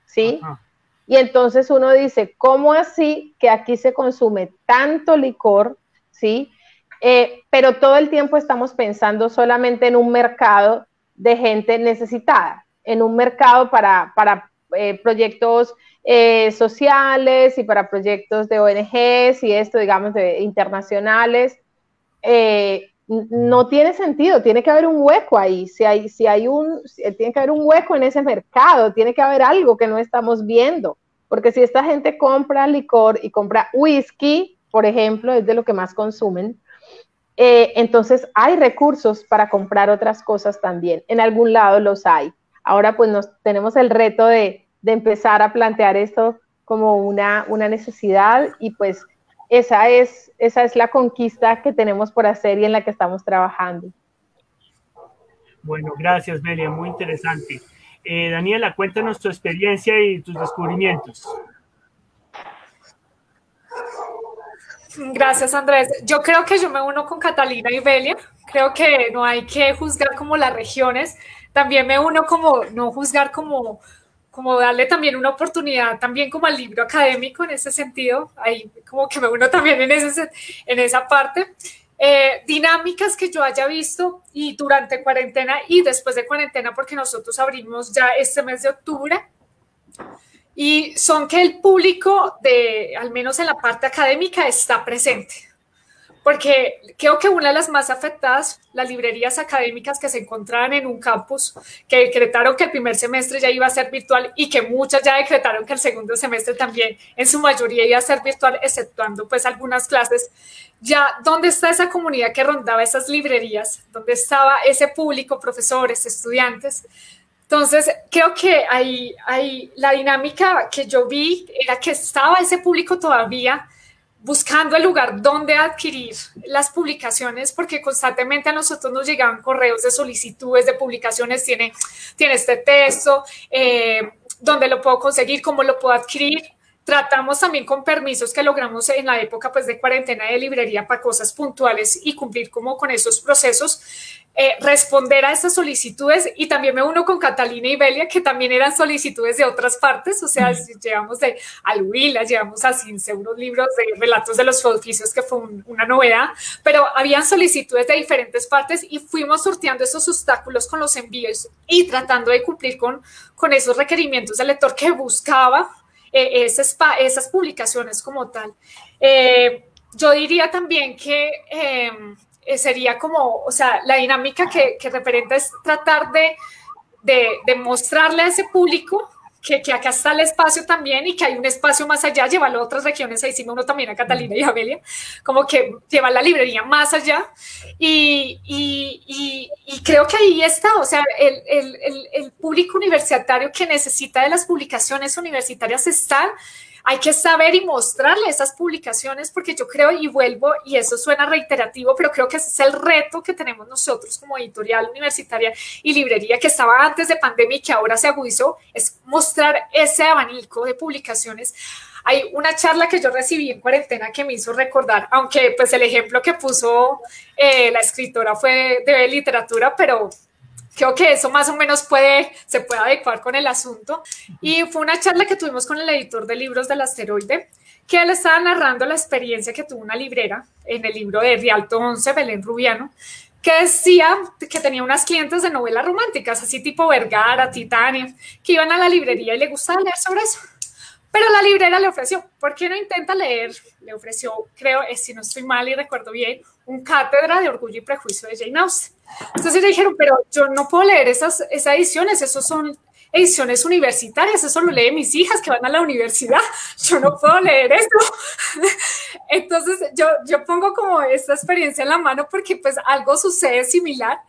¿sí? Ajá. Y entonces uno dice, ¿cómo así que aquí se consume tanto licor, ¿sí? Pero todo el tiempo estamos pensando solamente en un mercado de gente necesitada, en un mercado para proyectos sociales y para proyectos de ONGs y esto, digamos, internacionales. No tiene sentido, tiene que haber un hueco ahí, tiene que haber un hueco en ese mercado, tiene que haber algo que no estamos viendo, porque si esta gente compra licor y compra whisky, por ejemplo, es de lo que más consumen, entonces hay recursos para comprar otras cosas también, en algún lado los hay. Ahora pues tenemos el reto de empezar a plantear esto como una necesidad y pues esa es la conquista que tenemos por hacer y en la que estamos trabajando. Bueno, gracias, Belia, muy interesante. Daniela, cuéntanos tu experiencia y tus descubrimientos. Gracias, Andrés. Yo creo que yo me uno con Catalina y Belia. Creo que no hay que juzgar como las regiones. También me uno como no juzgar como darle también una oportunidad también como al libro académico en ese sentido, ahí como que me uno también en esa parte. Dinámicas que yo haya visto y durante cuarentena y después de cuarentena, porque nosotros abrimos ya este mes de octubre, y son que el público, al menos en la parte académica, está presente. Porque creo que una de las más afectadas, las librerías académicas que se encontraban en un campus, que decretaron que el primer semestre ya iba a ser virtual y que muchas ya decretaron que el segundo semestre también en su mayoría iba a ser virtual, exceptuando pues algunas clases. Ya, ¿dónde está esa comunidad que rondaba esas librerías? ¿Dónde estaba ese público, profesores, estudiantes? Entonces, creo que la dinámica que yo vi era que estaba ese público todavía buscando el lugar donde adquirir las publicaciones, porque constantemente a nosotros nos llegaban correos de solicitudes de publicaciones, tiene este texto, dónde lo puedo conseguir, cómo lo puedo adquirir. Tratamos también con permisos que logramos en la época pues, de cuarentena de librería para cosas puntuales y cumplir como con esos procesos, responder a estas solicitudes, y también me uno con Catalina y Belia, que también eran solicitudes de otras partes, o sea, llevamos al Huila, llevamos a Cince unos libros de relatos de los oficios, que fue una novedad, pero habían solicitudes de diferentes partes y fuimos sorteando esos obstáculos con los envíos y tratando de cumplir con esos requerimientos del lector que buscaba esas publicaciones como tal. Yo diría también que sería como, o sea, la dinámica que representa es tratar de mostrarle a ese público que acá está el espacio también y que hay un espacio más allá, llevarlo a otras regiones. Ahí sí me uno también a Catalina y a Belia, como que llevar la librería más allá, y creo que ahí está, o sea, el público universitario que necesita de las publicaciones universitarias está. Hay que saber y mostrarle esas publicaciones, porque yo creo, y vuelvo, y eso suena reiterativo, pero creo que ese es el reto que tenemos nosotros como editorial universitaria y librería, que estaba antes de pandemia y que ahora se agudizó, es mostrar ese abanico de publicaciones. Hay una charla que yo recibí en cuarentena que me hizo recordar, aunque pues el ejemplo que puso la escritora fue de literatura, pero creo que eso más o menos se puede adecuar con el asunto. Y fue una charla que tuvimos con el editor de libros del Asteroide, que él estaba narrando la experiencia que tuvo una librera en el libro de Rialto 11, Belén Rubiano, que decía que tenía unas clientes de novelas románticas, así tipo Vergara, Titania, que iban a la librería y le gustaba leer sobre eso. Pero la librera le ofreció, ¿por qué no intenta leer? Le ofreció, creo, si no estoy mal y recuerdo bien, un Cátedra de Orgullo y Prejuicio de Jane Austen. Entonces le dijeron, pero yo no puedo leer esas ediciones, esos son ediciones universitarias, eso lo leen mis hijas que van a la universidad, yo no puedo leer eso. Entonces yo pongo como esta experiencia en la mano porque pues algo sucede similar.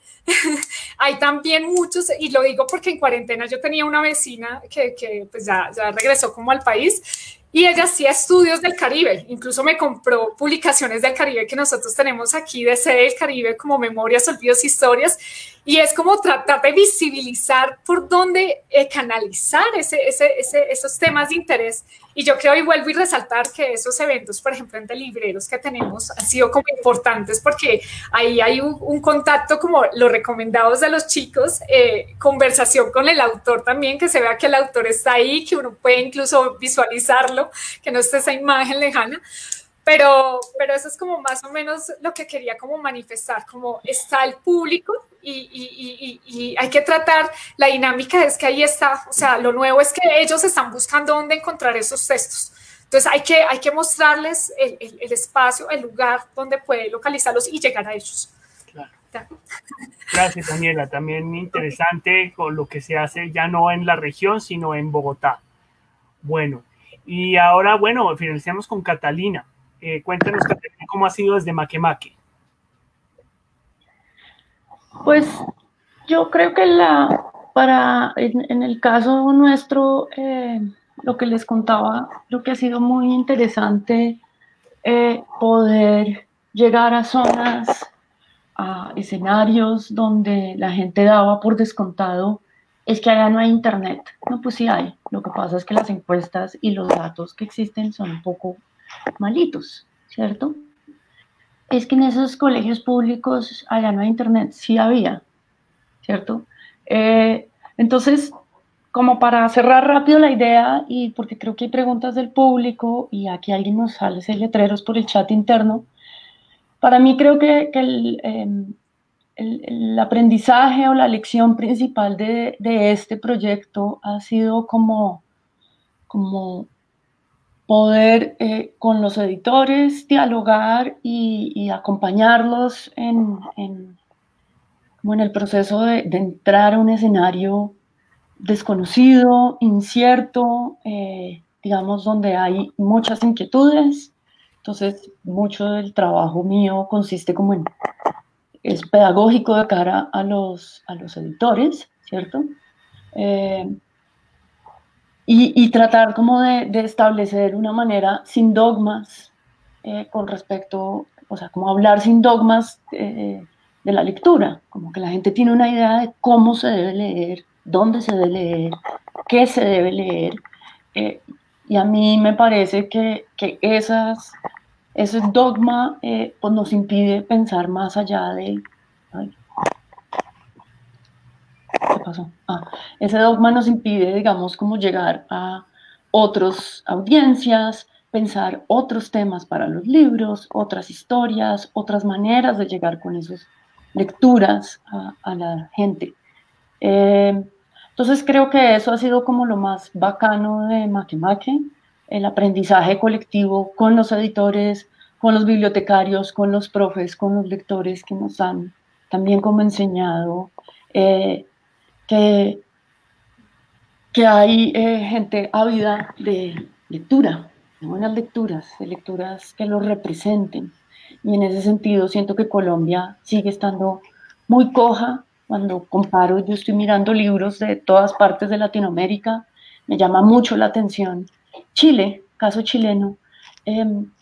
Hay también muchos, y lo digo porque en cuarentena yo tenía una vecina que pues ya regresó como al país, y ella hacía estudios del Caribe, incluso me compró publicaciones del Caribe que nosotros tenemos aquí de Sede del Caribe, como Memorias, Olvidos, Historias, y es como tratar de visibilizar por dónde canalizar esos temas de interés. Y yo creo, y vuelvo y resaltar, que esos eventos, por ejemplo, entre libreros que tenemos, han sido como importantes, porque ahí hay un contacto como los recomendados de los chicos, conversación con el autor también, que se vea que el autor está ahí, que uno puede incluso visualizarlo, que no esté esa imagen lejana. Pero eso es como más o menos lo que quería como manifestar, como está el público, y hay que tratar, la dinámica es que ahí está, o sea, lo nuevo es que ellos están buscando dónde encontrar esos textos. Entonces hay que mostrarles el espacio, el lugar donde puede localizarlos y llegar a ellos. Claro. Gracias, Daniela. También interesante con lo que se hace ya no en la región, sino en Bogotá. Bueno, y ahora, bueno, finalicemos con Catalina. Cuéntanos, Catalina, cómo ha sido desde Makemake. Pues yo creo que en el caso nuestro, lo que les contaba, creo que ha sido muy interesante poder llegar a zonas, a escenarios donde la gente daba por descontado, es que allá no hay internet. No, pues sí hay. Lo que pasa es que las encuestas y los datos que existen son un poco malitos, ¿cierto? Es que en esos colegios públicos allá no hay internet, sí había, ¿cierto? Entonces, como para cerrar rápido la idea, y porque creo que hay preguntas del público, y aquí alguien nos sale ese letreros por el chat interno, para mí creo que el aprendizaje o la lección principal de este proyecto ha sido como poder con los editores dialogar y acompañarlos como en el proceso de entrar a un escenario desconocido, incierto, digamos, donde hay muchas inquietudes. Entonces, mucho del trabajo mío consiste como es pedagógico de cara a los editores, ¿cierto? Y tratar como de establecer una manera sin dogmas con respecto, o sea, como hablar sin dogmas de la lectura, como que la gente tiene una idea de cómo se debe leer, dónde se debe leer, qué se debe leer, y a mí me parece que ese dogma pues nos impide pensar más allá de... Ay, ¿qué pasó? Ese dogma nos impide, digamos, como llegar a otras audiencias, pensar otros temas para los libros, otras historias, otras maneras de llegar con esas lecturas a la gente. Entonces creo que eso ha sido como lo más bacano de Makemake, el aprendizaje colectivo con los editores, con los bibliotecarios, con los profes, con los lectores que nos han también como enseñado que hay gente ávida de lectura, de buenas lecturas, de lecturas que los representen. Y en ese sentido siento que Colombia sigue estando muy coja. Cuando comparo, yo estoy mirando libros de todas partes de Latinoamérica, me llama mucho la atención Chile, caso chileno, en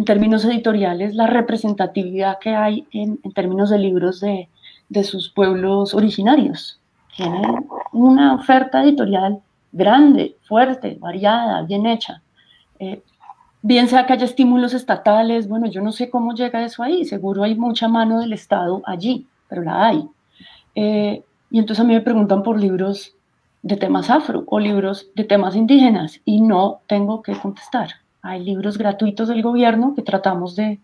términos editoriales, la representatividad que hay en términos de libros de sus pueblos originarios. Tienen una oferta editorial grande, fuerte, variada, bien hecha. Bien sea que haya estímulos estatales, bueno, yo no sé cómo llega eso ahí, seguro hay mucha mano del Estado allí, pero la hay. Y entonces a mí me preguntan por libros de temas afro o libros de temas indígenas y no tengo que contestar. Hay libros gratuitos del gobierno que tratamos de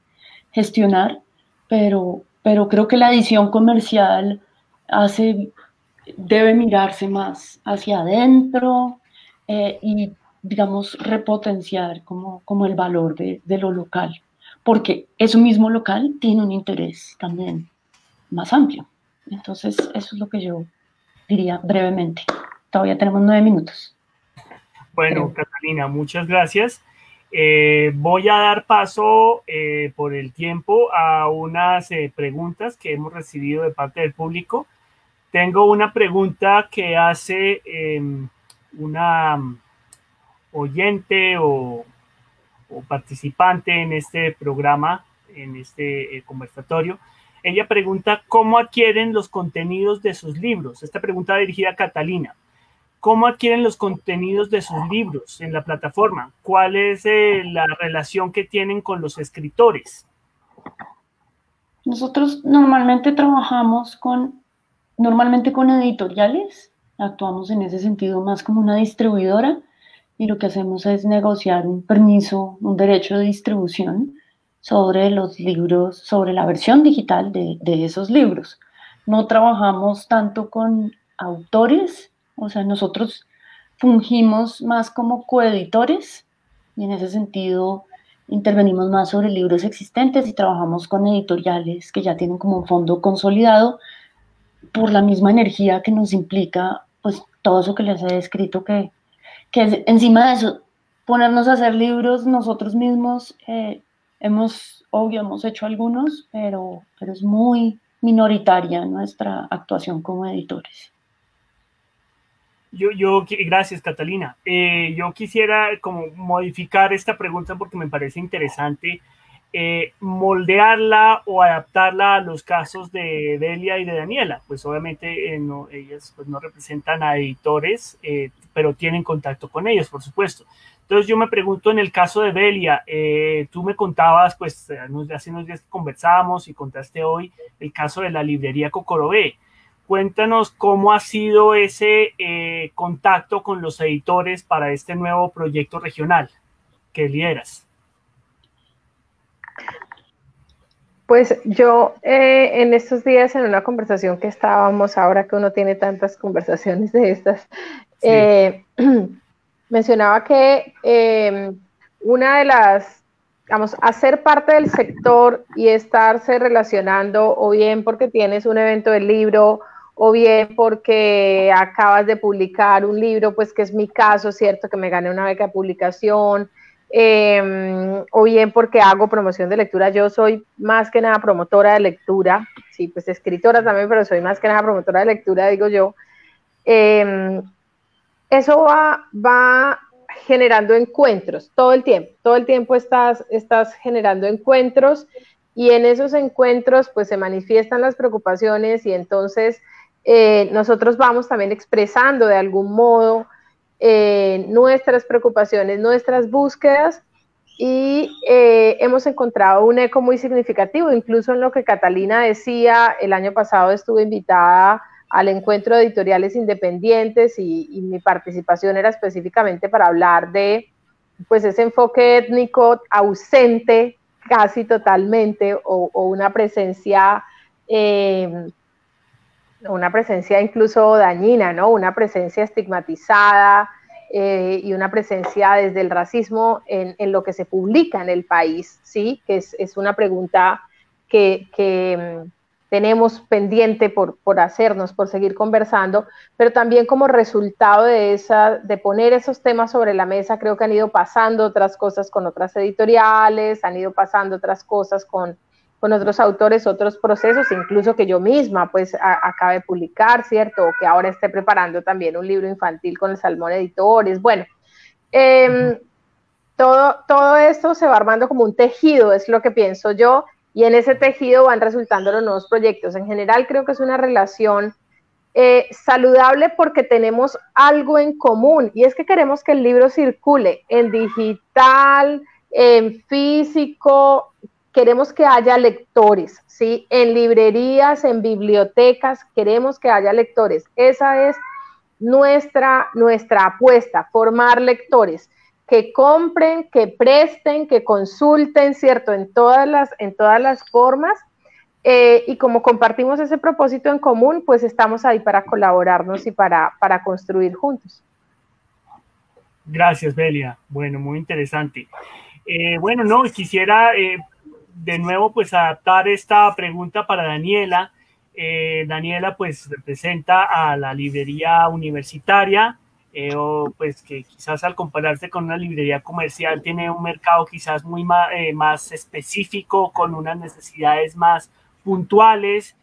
gestionar, pero creo que la edición comercial debe mirarse más hacia adentro y, digamos, repotenciar como el valor de lo local, porque eso mismo local tiene un interés también más amplio. Entonces, eso es lo que yo diría brevemente. Todavía tenemos 9 minutos. Bueno, Catalina, muchas gracias. Voy a dar paso por el tiempo a unas preguntas que hemos recibido de parte del público. Tengo una pregunta que hace una oyente o participante en este programa, en este conversatorio. Ella pregunta cómo adquieren los contenidos de sus libros. Esta pregunta va dirigida a Catalina. ¿Cómo adquieren los contenidos de sus libros en la plataforma? ¿Cuál es la relación que tienen con los escritores? Nosotros normalmente trabajamos con editoriales, actuamos en ese sentido más como una distribuidora y lo que hacemos es negociar un permiso, un derecho de distribución sobre los libros, sobre la versión digital de esos libros. no trabajamos tanto con autores, o sea, nosotros fungimos más como coeditores y en ese sentido intervenimos más sobre libros existentes y trabajamos con editoriales que ya tienen como un fondo consolidado por la misma energía que nos implica pues todo eso que les he descrito, que encima de eso, ponernos a hacer libros nosotros mismos, hemos hecho algunos, pero es muy minoritaria nuestra actuación como editores. Gracias, Catalina. Yo quisiera como modificar esta pregunta porque me parece interesante, moldearla o adaptarla a los casos de Delia y de Daniela. Pues obviamente ellas pues, no representan a editores, pero tienen contacto con ellos, por supuesto. Entonces yo me pregunto, en el caso de Delia, tú me contabas, pues hace unos días que conversábamos y contaste hoy el caso de la librería Cocorobé. Cuéntanos cómo ha sido ese contacto con los editores para este nuevo proyecto regional que lideras. Pues yo en estos días en una conversación que estábamos, ahora que uno tiene tantas conversaciones de estas, sí. Mencionaba que una de las, digamos, hacer parte del sector y estarse relacionando, o bien porque tienes un evento del libro, o bien porque acabas de publicar un libro, pues que es mi caso, ¿cierto? Que me gané una beca de publicación, o bien porque hago promoción de lectura. Yo soy más que nada promotora de lectura, sí, pues escritora también, pero soy más que nada promotora de lectura, digo yo. Eso va generando encuentros todo el tiempo estás generando encuentros y en esos encuentros pues se manifiestan las preocupaciones y entonces nosotros vamos también expresando de algún modo nuestras preocupaciones, nuestras búsquedas y hemos encontrado un eco muy significativo, incluso en lo que Catalina decía, el año pasado estuve invitada al encuentro de editoriales independientes y mi participación era específicamente para hablar de pues ese enfoque étnico ausente casi totalmente o una presencia incluso dañina, ¿no? Una presencia estigmatizada y una presencia desde el racismo en lo que se publica en el país, ¿sí? Que es una pregunta que tenemos pendiente por hacernos, por seguir conversando, pero también como resultado de poner esos temas sobre la mesa, creo que han ido pasando otras cosas con otras editoriales, han ido pasando otras cosas con otros autores, otros procesos, incluso que yo misma pues acabe de publicar, ¿cierto? O que ahora esté preparando también un libro infantil con el Salmón Editores. Bueno, todo esto se va armando como un tejido, es lo que pienso yo, y en ese tejido van resultando los nuevos proyectos. En general creo que es una relación saludable porque tenemos algo en común, y es que queremos que el libro circule en digital, en físico, queremos que haya lectores, ¿sí? En librerías, en bibliotecas, queremos que haya lectores. Esa es nuestra apuesta, formar lectores que compren, que presten, que consulten, ¿cierto? En todas las formas. Y como compartimos ese propósito en común, pues estamos ahí para colaborarnos y para construir juntos. Gracias, Belia. Bueno, muy interesante. Bueno, no, quisiera de nuevo pues adaptar esta pregunta para Daniela. Daniela pues representa a la librería universitaria, o pues que quizás al compararse con una librería comercial tiene un mercado quizás muy más específico, con unas necesidades más puntuales,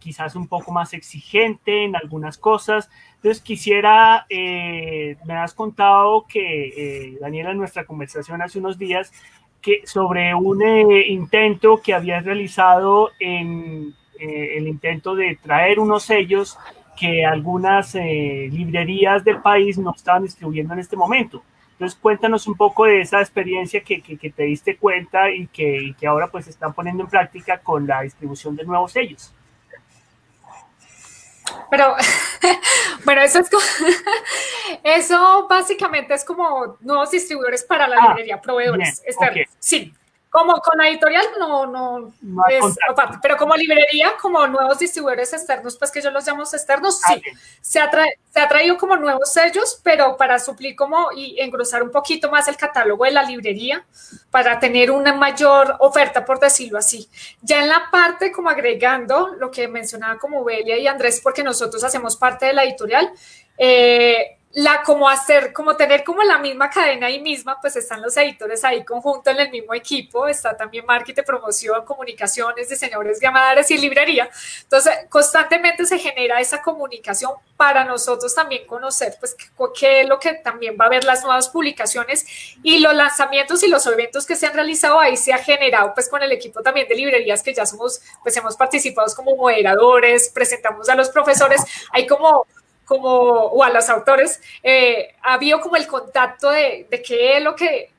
quizás un poco más exigente en algunas cosas. Entonces quisiera, me has contado que Daniela en nuestra conversación hace unos días que sobre un intento que habías realizado en el intento de traer unos sellos que algunas librerías del país no estaban distribuyendo en este momento. Entonces cuéntanos un poco de esa experiencia que te diste cuenta y que ahora pues están poniendo en práctica con la distribución de nuevos sellos. Pero, bueno, eso básicamente es como nuevos distribuidores para la librería, proveedores externos. Okay. Sí, Como con la editorial no es aparte, pero como librería, como nuevos distribuidores externos, pues que yo los llamo externos, sí, se ha traído como nuevos sellos, pero para suplir como y engrosar un poquito más el catálogo de la librería, para tener una mayor oferta, por decirlo así. Ya en la parte como agregando lo que mencionaba como Belia y Andrés, porque nosotros hacemos parte de la editorial, como tener como la misma cadena ahí misma, pues están los editores ahí conjuntos en el mismo equipo, está también marketing, promoción, comunicaciones, diseñadores, llamadores y librería. Entonces, constantemente se genera esa comunicación para nosotros también conocer, pues, qué es lo que también va a haber las nuevas publicaciones y los lanzamientos y los eventos que se han realizado ahí se ha generado, pues, con el equipo también de librerías que ya somos, pues, hemos participado como moderadores, presentamos a los profesores, hay o a los autores, ha habido como el contacto de qué es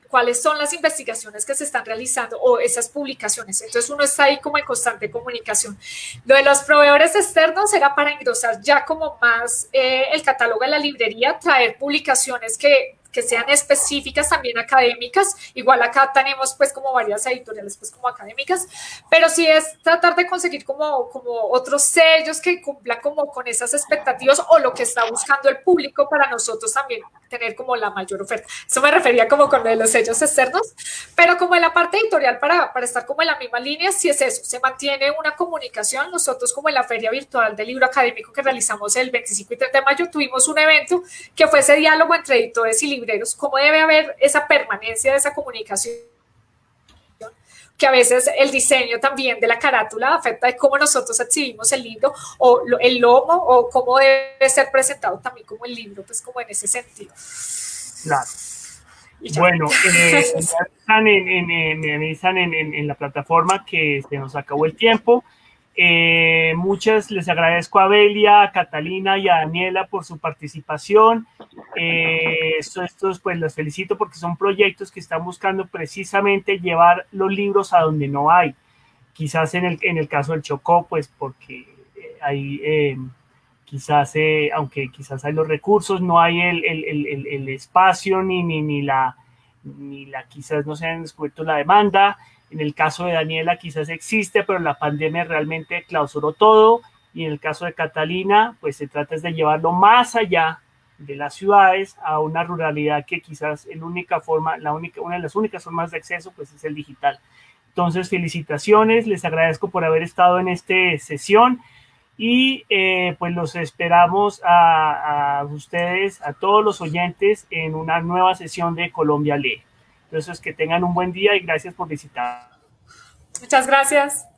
cuáles son las investigaciones que se están realizando o esas publicaciones. Entonces uno está ahí como en constante comunicación. Lo de los proveedores externos era para engrosar ya como más el catálogo de la librería, traer publicaciones que sean específicas también académicas. Igual acá tenemos pues como varias editoriales pues como académicas, pero sí es tratar de conseguir como otros sellos que cumplan como con esas expectativas o lo que está buscando el público para nosotros también tener como la mayor oferta. Eso me refería como con lo de los sellos externos, pero como en la parte editorial para estar como en la misma línea, sí es eso, se mantiene una comunicación. Nosotros como en la Feria Virtual del Libro Académico que realizamos el 25 y 30 de mayo, tuvimos un evento que fue ese diálogo entre editores y libreros, cómo debe haber esa permanencia de esa comunicación, que a veces el diseño también de la carátula afecta de cómo nosotros exhibimos el libro o el lomo o cómo debe ser presentado también como el libro, pues como en ese sentido. Claro. Bueno, me avisan en la plataforma que se nos acabó el tiempo. Muchas les agradezco a Belia, a Catalina y a Daniela por su participación. Estos pues los felicito porque son proyectos que están buscando precisamente llevar los libros a donde no hay. Quizás en el caso del Chocó, pues porque hay aunque quizás hay los recursos, no hay el espacio ni la quizás no se han descubierto la demanda. En el caso de Daniela quizás existe, pero la pandemia realmente clausuró todo. Y en el caso de Catalina, pues se trata de llevarlo más allá de las ciudades a una ruralidad que quizás una de las únicas formas de acceso pues es el digital. Entonces, felicitaciones, les agradezco por haber estado en esta sesión y pues los esperamos a ustedes, a todos los oyentes, en una nueva sesión de Colombia Lee. Entonces, que tengan un buen día y gracias por visitar. Muchas gracias.